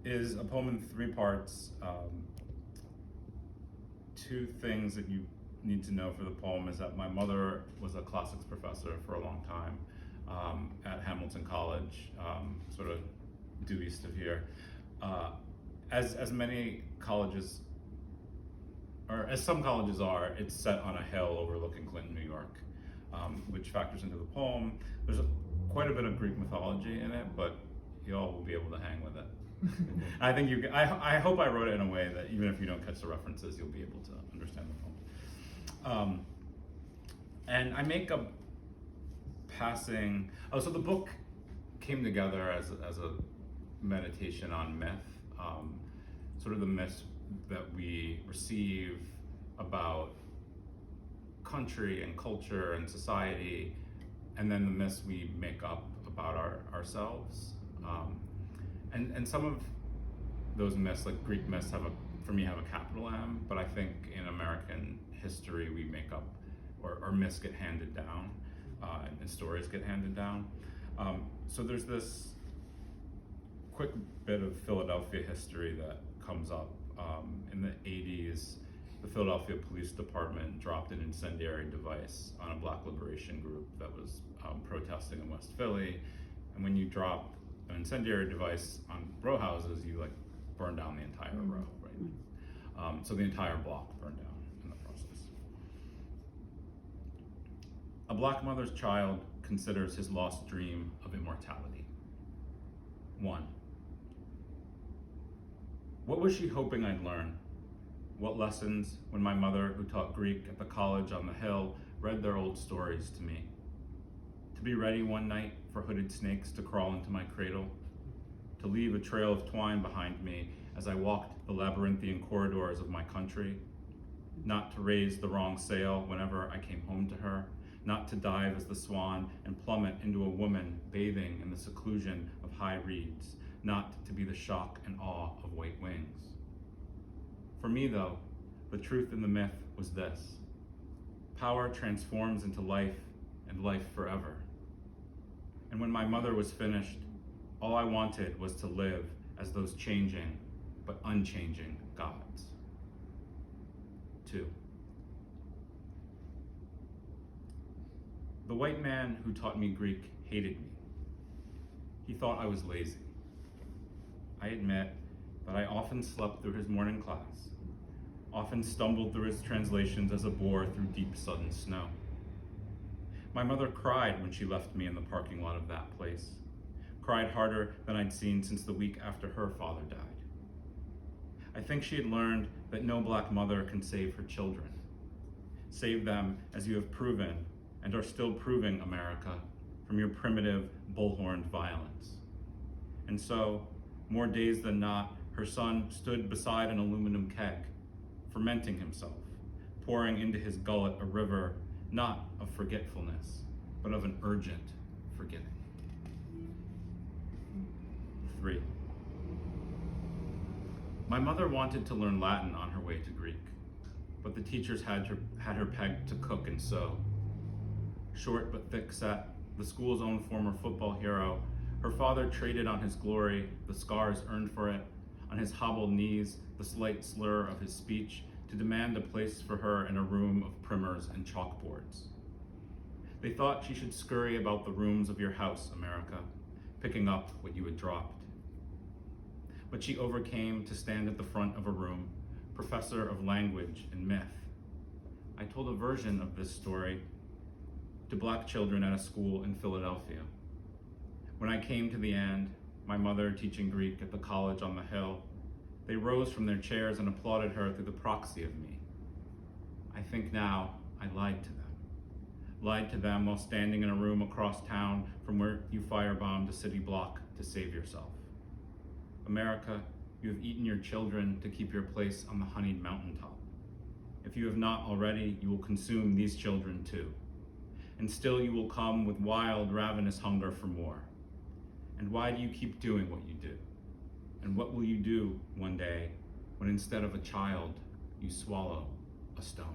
is a poem in 3 parts. 2 things that you need to know for the poem is that my mother was a classics professor for a long time at Hamilton College, sort of due east of here. As many colleges, or as some colleges are, it's set on a hill overlooking Clinton, New York, which factors into the poem. There's quite a bit of Greek mythology in it, but you all will be able to hang with it. I think I hope I wrote it in a way that even if you don't catch the references, you'll be able to understand the poem. And I make a passing. So the book came together as a meditation on myth, sort of the myths that we receive about country and culture and society, and then the myths we make up about ourselves. And some of those myths, like Greek myths, for me have a capital M, but I think in American history we make up, or myths get handed down, and stories get handed down. So there's this quick bit of Philadelphia history that comes up. In the 80s, the Philadelphia Police Department dropped an incendiary device on a Black liberation group that was protesting in West Philly. And when you drop an incendiary device on row houses, you burn down the entire row, right? So the entire block burned down in the process. A Black mother's child considers his lost dream of immortality. 1. What was she hoping I'd learn? What lessons when my mother, who taught Greek at the college on the hill, read their old stories to me? To be ready one night for hooded snakes to crawl into my cradle, to leave a trail of twine behind me as I walked the labyrinthian corridors of my country, not to raise the wrong sail whenever I came home to her, not to dive as the swan and plummet into a woman bathing in the seclusion of high reeds, not to be the shock and awe of white wings. For me, though, the truth in the myth was this: power transforms into life, and life forever. And when my mother was finished, all I wanted was to live as those changing but unchanging gods. 2. The white man who taught me Greek hated me. He thought I was lazy. I admit that I often slept through his morning class, often stumbled through his translations as a boar through deep sudden snow. My mother cried when she left me in the parking lot of that place, cried harder than I'd seen since the week after her father died. I think she had learned that no Black mother can save her children. Save them as you have proven and are still proving, America, from your primitive, bullhorned violence. And so, more days than not, her son stood beside an aluminum keg, fermenting himself, pouring into his gullet a river, not of forgetfulness, but of an urgent forgetting. 3. My mother wanted to learn Latin on her way to Greek, but the teachers had her pegged to cook and sew. Short but thick-set, the school's own former football hero, her father traded on his glory, the scars earned for it, on his hobbled knees, the slight slur of his speech, to demand a place for her in a room of primers and chalkboards. They thought she should scurry about the rooms of your house, America, picking up what you had dropped. But she overcame to stand at the front of a room, professor of language and myth. I told a version of this story to Black children at a school in Philadelphia. When I came to the end, my mother teaching Greek at the college on the hill, they rose from their chairs and applauded her through the proxy of me. I think now I lied to them. Lied to them while standing in a room across town from where you firebombed a city block to save yourself. America, you have eaten your children to keep your place on the honeyed mountaintop. If you have not already, you will consume these children too. And still you will come with wild, ravenous hunger for more. And why do you keep doing what you do? And what will you do one day when instead of a child, you swallow a stone?